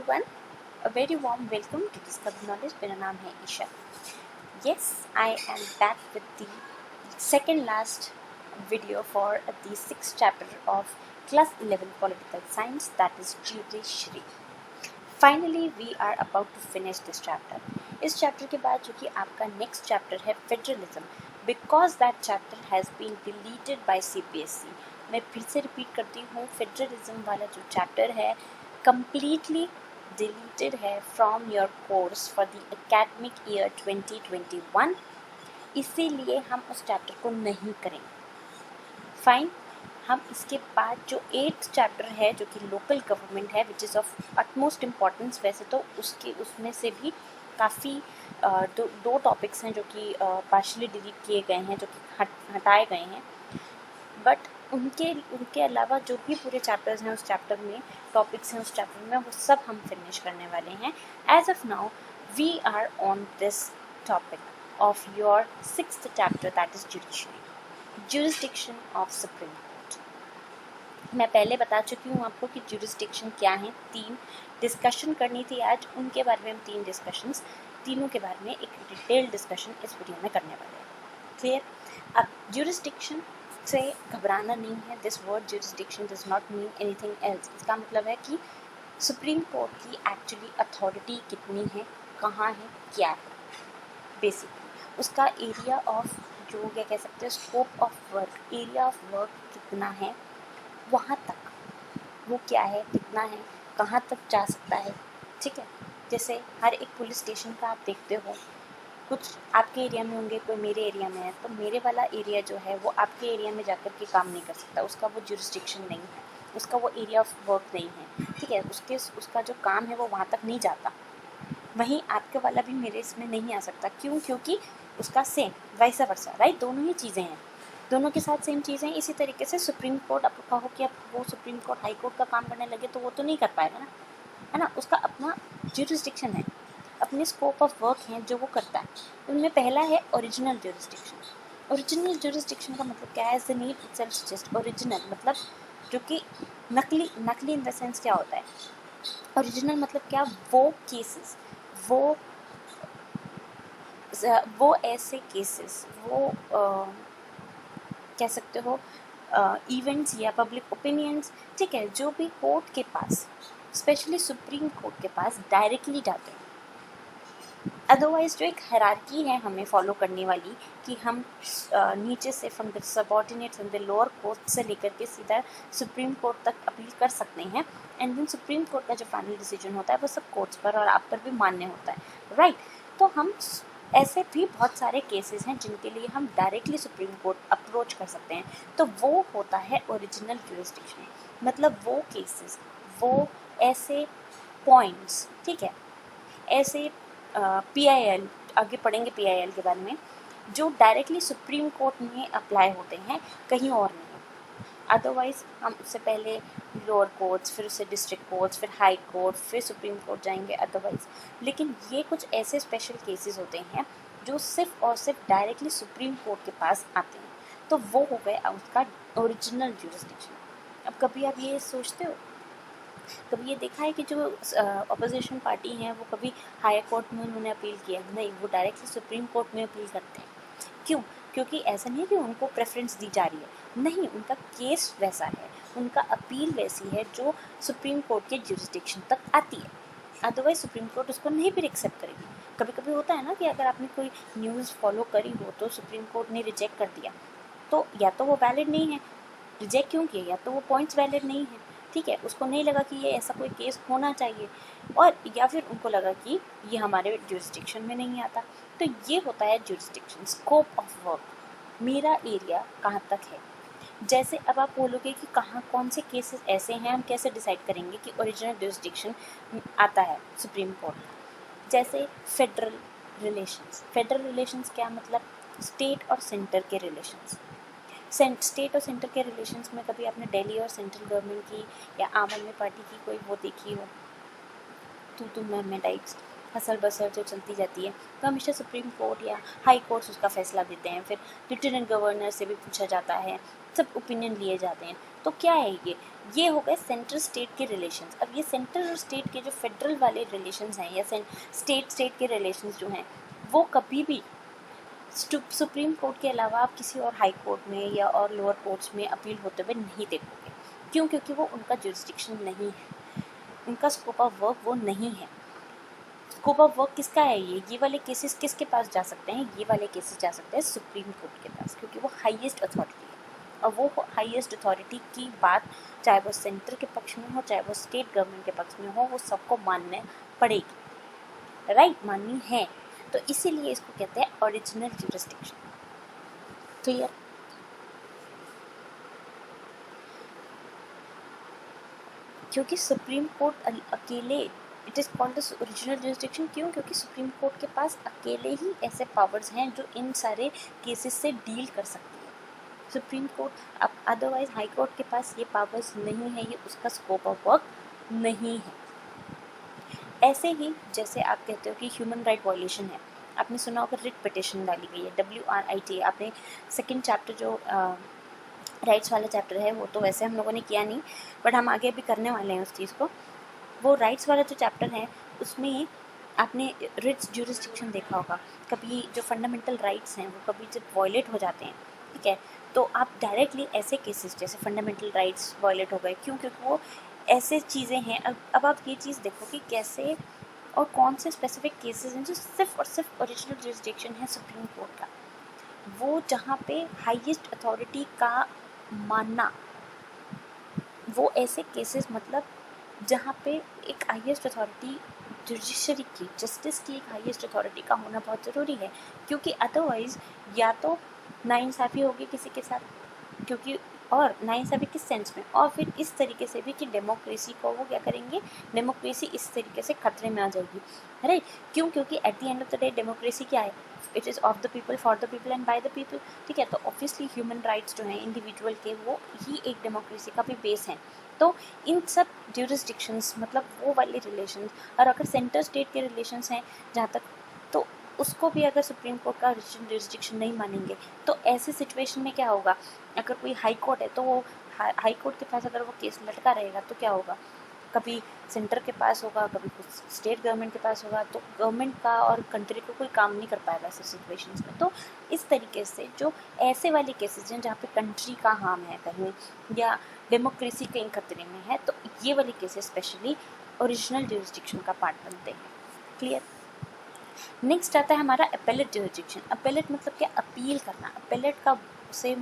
everyone, a very warm welcome to Discover Knowledge. मेरा नाम है Isha. Yes, I am back with the second last video for the sixth chapter of class 11 political science, that is judiciary. Finally, we are about to finish this chapter. इस chapter के बाद जो कि आपका next chapter है federalism, because that chapter has been deleted by CBSE. मैं फिर से रिपीट करती हूँ, फेडरलिज्म वाला जो चैप्टर है completely deleted है from your course for the academic year 2021. इसीलिए हम उस चैप्टर को नहीं करेंगे. फाइन. हम इसके बाद जो 8th चैप्टर है जो कि लोकल गवर्नमेंट है, which is of utmost importance. वैसे तो उसमें से भी काफ़ी दो टॉपिक्स हैं जो कि पार्शली डिलीट किए गए हैं, जो कि हटाए गए हैं, बट उनके अलावा जो भी पूरे चैप्टर्स हैं उस चैप्टर में, टॉपिक्स हैं उस चैप्टर में, वो सब हम फिनिश करने वाले हैं. As of now we are on this topic of your 6th chapter, that is judiciary, jurisdiction of supreme court. मैं पहले बता चुकी हूँ आपको कि जुरिसडिक्शन क्या है. 3 डिस्कशन करनी थी आज, उनके बारे में हम 3 डिस्कशंस, तीनों के बारे में एक डिटेल्ड डिस्कशन इस वीडियो में करने वाले हैं. क्लियर? अब जुरिसडिक्शन से घबराना नहीं है. This word jurisdiction does not mean anything else. इसका मतलब है कि सुप्रीम कोर्ट की एक्चुअली अथॉरिटी कितनी है, कहाँ है, क्या है. बेसिकली उसका एरिया ऑफ, जो क्या कह सकते हैं, scope of work, area of work कितना है, वहाँ तक वो क्या है, कितना है, कहाँ तक जा सकता है. ठीक है. जैसे हर एक पुलिस स्टेशन का आप देखते हो, कुछ आपके एरिया में होंगे, कोई मेरे एरिया में है, तो मेरे वाला एरिया जो है वो आपके एरिया में जाकर के काम नहीं कर सकता. उसका वो जुरिसडिक्शन नहीं है, उसका वो एरिया ऑफ वर्क नहीं है. ठीक है. उसका जो काम है वो वहाँ तक नहीं जाता. वहीं आपके वाला भी मेरे इसमें नहीं आ सकता. क्यों? क्योंकि उसका सेम वैसा वर्सा, राइट. दोनों ही चीज़ें हैं, दोनों के साथ सेम चीज़ें हैं. इसी तरीके से सुप्रीम कोर्ट, आप कहो कि अब वो सुप्रीम कोर्ट हाई कोर्ट का काम करने लगे तो वो तो नहीं कर पाएगा ना, है ना. उसका अपना जुरिसडिक्शन है, अपने स्कोप ऑफ वर्क हैं जो वो करता है. उनमें पहला है ओरिजिनल जुरिसडिक्शन. ओरिजिनल जुरिसडिक्शन का मतलब क्या है? As the name itself suggest, original मतलब जो कि नकली इन द सेंस क्या होता है? ओरिजिनल मतलब क्या? वो केसेस, वो ऐसे केसेस, वो कह सकते हो इवेंट्स या पब्लिक ओपिनियंस, ठीक है, जो भी कोर्ट के पास, स्पेशली सुप्रीम कोर्ट के पास डायरेक्टली जाते हैं. अदरवाइज जो एक हायरार्की है हमें फॉलो करने वाली, कि हम नीचे से from the subordinate, from the lower court से लेकर के सीधा सुप्रीम कोर्ट तक अपील कर सकते हैं. एंड देन सुप्रीम कोर्ट का जो फाइनल डिसीजन होता है वो सब कोर्ट्स पर और आप पर भी मान्य होता है, राइट. तो हम ऐसे भी बहुत सारे केसेस हैं जिनके लिए हम डायरेक्टली सुप्रीम कोर्ट अप्रोच कर सकते हैं. तो वो होता है ओरिजिनल जुरिसडिक्शन. मतलब वो केसेस, वो ऐसे पॉइंट्स, ठीक है, ऐसे PIL, आगे पढ़ेंगे PIL के बारे में, जो डायरेक्टली सुप्रीम कोर्ट में अप्लाई होते हैं, कहीं और नहीं. अदरवाइज हम उससे पहले लोअर कोर्ट्स, फिर उससे डिस्ट्रिक्ट कोर्ट्स, फिर हाई कोर्ट, फिर सुप्रीम कोर्ट जाएंगे अदरवाइज. लेकिन ये कुछ ऐसे स्पेशल केसेस होते हैं जो सिर्फ और सिर्फ डायरेक्टली सुप्रीम कोर्ट के पास आते हैं. तो वो हो गया उसका ओरिजिनल जुरिसडिक्शन. अब कभी आप ये सोचते हो, कभी ये देखा है कि जो अपोजिशन पार्टी हैं वो कभी हायर कोर्ट में उन्होंने अपील किया? नहीं, वो डायरेक्टली सुप्रीम कोर्ट में अपील करते हैं. क्यों? क्योंकि ऐसा नहीं है कि उनको प्रेफरेंस दी जा रही है, नहीं, उनका केस वैसा है, उनका अपील वैसी है जो सुप्रीम कोर्ट के जुरिसडिक्शन तक आती है. अदरवाइज सुप्रीम कोर्ट उसको नहीं भी एक्सेप्ट करेगी. कभी कभी होता है ना कि अगर आपने कोई न्यूज़ फॉलो करी हो तो सुप्रीम कोर्ट ने रिजेक्ट कर दिया, तो या तो वो वैलिड नहीं है, रिजेक्ट क्यों किया, या तो वो पॉइंट्स वैलिड नहीं है, ठीक है, उसको नहीं लगा कि ये ऐसा कोई केस होना चाहिए, और या फिर उनको लगा कि ये हमारे जुरिसडिक्शन में नहीं आता. तो ये होता है जुरिसडिक्शन, स्कोप ऑफ वर्क, मेरा एरिया कहाँ तक है. जैसे अब आप बोलोगे कि कहाँ कौन से केसेस ऐसे हैं, हम कैसे डिसाइड करेंगे कि ओरिजिनल जुरिसडिक्शन आता है सुप्रीम कोर्ट. जैसे फेडरल रिलेशंस क्या मतलब? स्टेट और सेंटर के रिलेशंस. स्टेट और सेंटर के रिलेशंस में कभी आपने दिल्ली और सेंट्रल गवर्नमेंट की या आम आदमी पार्टी की कोई वो देखी हो, तू मैं टाइप्स, हसल बसल जो चलती जाती है, तो हमेशा सुप्रीम कोर्ट या हाई कोर्ट्स उसका फैसला देते हैं. फिर लेफ्टिनेंट गवर्नर से भी पूछा जाता है, सब ओपिनियन लिए जाते हैं. तो क्या है ये? ये हो गए सेंट्रल स्टेट के रिलेशंस। अब ये सेंट्रल और स्टेट के जो फेडरल वाले रिलेशंस हैं या स्टेट के रिलेशंस जो हैं, वो कभी भी सुप्रीम कोर्ट के अलावा आप किसी और हाई कोर्ट में या और लोअर कोर्ट्स में अपील होते हुए नहीं देखोगे। क्यों? क्योंकि वो उनका जुरिस्डिक्शन नहीं है, उनका स्कोप ऑफ वर्क वो नहीं है। स्कोप ऑफ वर्क किसका है? ये वाले केसेस किसके पास जा सकते हैं? ये वाले केसेस जा सकते हैं सुप्रीम कोर्ट के पास, क्योंकि वो हाईएस्ट अथॉरिटी है। और वो हाईएस्ट अथॉरिटी की बात चाहे वो सेंटर के पक्ष में हो चाहे वो स्टेट गवर्नमेंट के पक्ष में हो, वो सबको मानने पड़ेगी, राइट? माननी है। तो इसीलिए इसको कहते हैं ओरिजिनल जुरिस्डिक्शन। क्लियर? क्योंकि सुप्रीम कोर्ट अकेले, it is called the original jurisdiction. क्यों? क्योंकि सुप्रीम कोर्ट के पास अकेले ही ऐसे पावर्स हैं जो इन सारे केसेस से डील कर सकती है। सुप्रीम कोर्ट, अब अदरवाइज हाई कोर्ट के पास ये पावर्स नहीं है, ये उसका स्कोप ऑफ वर्क नहीं है। ऐसे ही जैसे आप कहते हो कि ह्यूमन राइट वायलेशन है, आपने सुना होगा रिट पिटिशन डाली गई है, WRIT। आपने सेकेंड चैप्टर जो राइट्स वाला चैप्टर है वो तो वैसे हम लोगों ने किया नहीं, बट हम आगे भी करने वाले हैं उस चीज़ को। वो राइट्स वाला जो चैप्टर है उसमें आपने रिट्स ज्यूरिसडिक्शन देखा होगा। कभी जो फंडामेंटल राइट्स हैं वो कभी जब वॉयलेट हो जाते हैं, ठीक है, तो आप डायरेक्टली ऐसे केसेस जैसे फंडामेंटल राइट्स वॉयलेट हो गए, क्यों? क्योंकि वो ऐसे चीज़ें हैं। अब आप ये चीज़ देखो कि कैसे और कौन से स्पेसिफिक केसेस हैं जो सिर्फ और सिर्फ ओरिजिनल ज्यूरिसडिक्शन है सुप्रीम कोर्ट का, वो जहाँ पे हाईएस्ट अथॉरिटी का मानना, वो ऐसे केसेस मतलब जहाँ पे एक हाईएस्ट अथॉरिटी जुडिशरी की, जस्टिस की एक हाईएस्ट अथॉरिटी का होना बहुत ज़रूरी है। क्योंकि अदरवाइज़ या तो नाइंसाफ़ी होगी किसी के साथ, क्योंकि और नाइंसाफ़ी किस सेंस में, और फिर इस तरीके से भी कि डेमोक्रेसी को वो क्या करेंगे, डेमोक्रेसी इस तरीके से खतरे में आ जाएगी, राइट? क्यों? क्योंकि at the end of the day democracy क्या है? It is of the people for the people and by the people, ठीक है? तो ऑब्वियसली ह्यूमन राइट्स जो हैं इंडिविजुअल के, वो ही एक डेमोक्रेसी का भी बेस है। तो इन सब ज्यूरिसडिक्शंस मतलब वो वाले रिलेशंस, और अगर सेंटर स्टेट के रिलेशंस हैं जहाँ तक, तो उसको भी अगर सुप्रीम कोर्ट का ज्यूरिसडिक्शन नहीं मानेंगे, तो ऐसे सिचुएशन में क्या होगा? अगर कोई हाई कोर्ट है तो वो हाई कोर्ट के पास अगर वो केस लटका रहेगा तो क्या होगा? कभी सेंटर के पास होगा, कभी कुछ स्टेट गवर्नमेंट के पास होगा, तो गवर्नमेंट का और कंट्री को कोई काम नहीं कर पाएगा ऐसे सिचुएशंस में। तो इस तरीके से जो ऐसे वाले केसेस हैं जहाँ पे कंट्री का हार्म है कहीं या डेमोक्रेसी कहीं खतरे में है, तो ये वाले केसेस स्पेशली ओरिजिनल ज्यूरिसडिक्शन का पार्ट बनते हैं। क्लियर? नेक्स्ट आता है हमारा अपेलेट ज्यूरिसडिक्शन। अपेलेट मतलब क्या? अपील करना। अपेलेट का से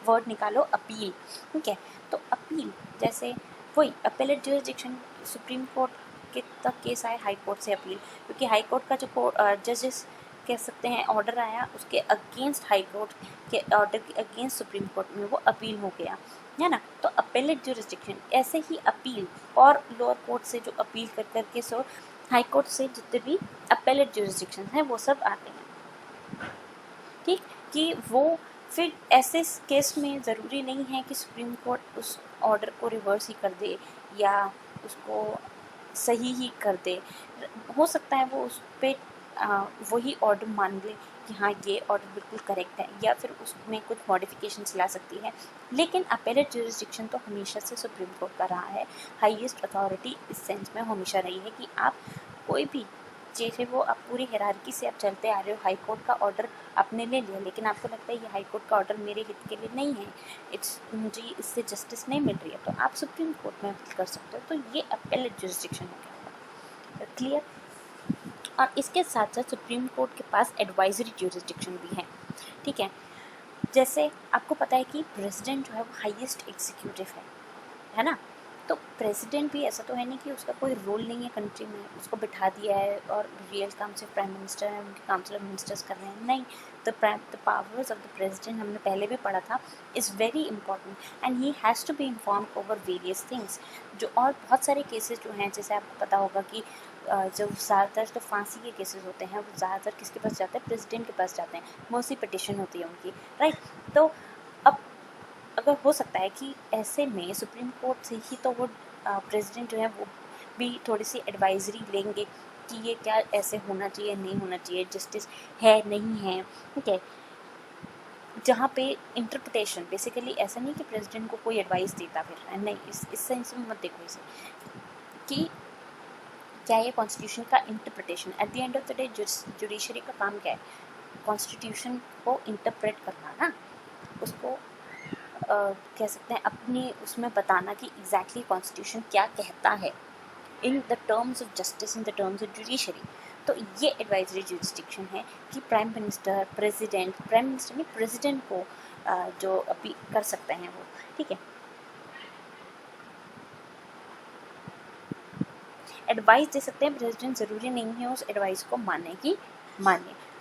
वर्ड निकालो अपील, ठीक है? तो अपील जैसे वही अपेलेट ज्यूरिसडिक्शन, सुप्रीम कोर्ट के तक केस आए, हाई कोर्ट से अपील, क्योंकि हाई कोर्ट का जो जजेस कह सकते हैं ऑर्डर आया, उसके अगेंस्ट हाई कोर्ट के ऑर्डर के अगेंस्ट सुप्रीम कोर्ट में वो अपील हो गया, है ना? तो अपेलेट ज्यूरिसडिक्शन ऐसे ही अपील, और लोअर कोर्ट से जो अपील कर करके सो हाई कोर्ट से जितने भी अपेलेट ज्यूरिसडिक्शन हैं वो सब आते हैं, ठीक? कि वो फिर ऐसे केस में ज़रूरी नहीं है कि सुप्रीम कोर्ट उस ऑर्डर को रिवर्स ही कर दे या उसको सही ही कर दे। हो सकता है वो उस पर वही ऑर्डर मान ले कि हाँ ये ऑर्डर बिल्कुल करेक्ट है, या फिर उसमें कुछ मॉडिफिकेशंस ला सकती है, लेकिन अपेलेट ज्यूरिसडिक्शन तो हमेशा से सुप्रीम कोर्ट का रहा है। हाईएस्ट अथॉरिटी इस सेंस में हमेशा रही है कि आप कोई भी, जैसे वो आप पूरी हिरार्की से आप चलते आ रहे हो, हाई कोर्ट का ऑर्डर आपने ले लिया, लेकिन आपको लगता है ये हाई कोर्ट का ऑर्डर मेरे हित के लिए नहीं है, मुझे इससे जस्टिस नहीं मिल रही है, तो आप सुप्रीम कोर्ट में अपील कर सकते हो। तो ये अपेलेट ज्यूरिसडिक्शन हो गया। क्लियर? और इसके साथ साथ सुप्रीम कोर्ट के पास एडवाइजरी ज्यूरिसडिक्शन भी है, ठीक है? जैसे आपको पता है कि प्रेसिडेंट जो है वो हाईएस्ट एग्जीक्यूटिव है ना? तो प्रेसिडेंट भी ऐसा तो है नहीं कि उसका कोई रोल नहीं है कंट्री में, उसको बिठा दिया है और रियल काम सिर्फ प्राइम मिनिस्टर है, उनके काउंसिल ऑफ मिनिस्टर्स कर रहे हैं, नहीं। The powers of the president, हमने पहले भी पढ़ा था, is very important and he has to be informed over various things. जो और बहुत सारे केसेस जो हैं, जैसे आपको पता होगा कि जो ज़्यादातर जो फांसी के केसेस होते हैं वो ज़्यादातर किसके पास जाते हैं? प्रेसिडेंट के पास जाते हैं, मर्सी पिटिशन होती है उनकी, राइट? तो अब अगर हो सकता है कि ऐसे में सुप्रीम कोर्ट से ही तो वो प्रेसिडेंट जो है वो भी थोड़ी सी एडवाइजरी लेंगे कि ये क्या ऐसे होना चाहिए, नहीं होना चाहिए, जस्टिस है नहीं है, ठीक है? जहाँ पे इंटरप्रिटेशन बेसिकली ऐसा नहीं कि प्रेसिडेंट को कोई एडवाइस देता फिर नहीं, इस सेंस में मत देखो इसे कि क्या ये कॉन्स्टिट्यूशन का interpretation, at the end of the day judiciary का काम क्या है, कॉन्स्टिट्यूशन को इंटरप्रेट करना ना, उसको कह सकते हैं अपनी उसमें बताना कि एग्जैक्टली कॉन्स्टिट्यूशन क्या कहता है in the terms of justice, in the terms of judiciary. तो ये एडवाइजरी जुरिस्डिक्शन है कि प्राइम मिनिस्टर, प्राइम मिनिस्टर नहीं, प्रेसिडेंट को जो अभी कर सकते हैं वो, ठीक है। एडवाइस दे सकते हैं प्रेसिडेंट, ज़रूरी नहीं है उस एडवाइस को माने।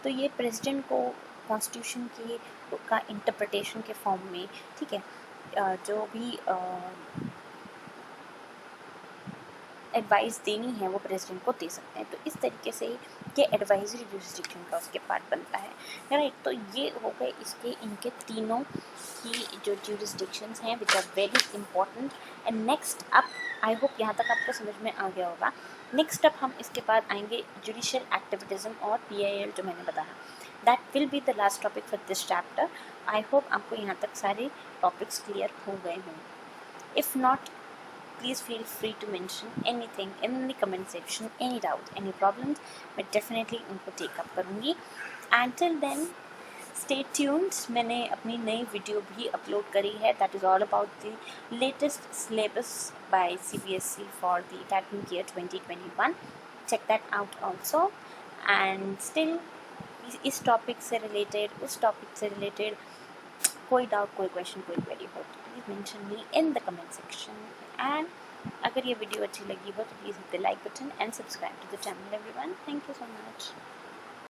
तो ये प्रेसिडेंट को कॉन्स्टिट्यूशन की का इंटरप्रिटेशन के फॉर्म में, ठीक है, जो भी एडवाइस देनी है वो प्रेसिडेंट को दे सकते हैं। तो इस तरीके से ये एडवाइजरी जुरिस्डिक्शन का उसके पार्ट बनता है, राइट। तो ये हो गए इसके इनके तीनों की जो जुरिस्डिक्शंस हैं which are very important. And next up, I hope यहाँ तक आपको समझ में आ गया होगा। नेक्स्ट अप हम इसके बाद आएंगे जुडिशियल एक्टिविटीज़म और PIL जो मैंने बताया, that will be the last topic for this chapter. I hope आपको यहाँ तक सारे टॉपिक्स क्लियर हो गए हों। If not, please feel free to mention anything in the comment section, any doubt, any problems, मैं definitely उनको take up करूँगी। Until then, stay tuned। मैंने अपनी नई वीडियो भी अपलोड करी है, that is all about the latest syllabus by CBSE for the academic year 2021। check that out also। and still इस टॉपिक से रिलेटेड, उस टॉपिक से रिलेटेड कोई डाउट, कोई क्वेश्चन, कोई क्वेरी हो तो please mention me in the comment section. And अगर ये वीडियो अच्छी लगी हो तो please hit the like button and subscribe to the channel everyone. Thank you so much.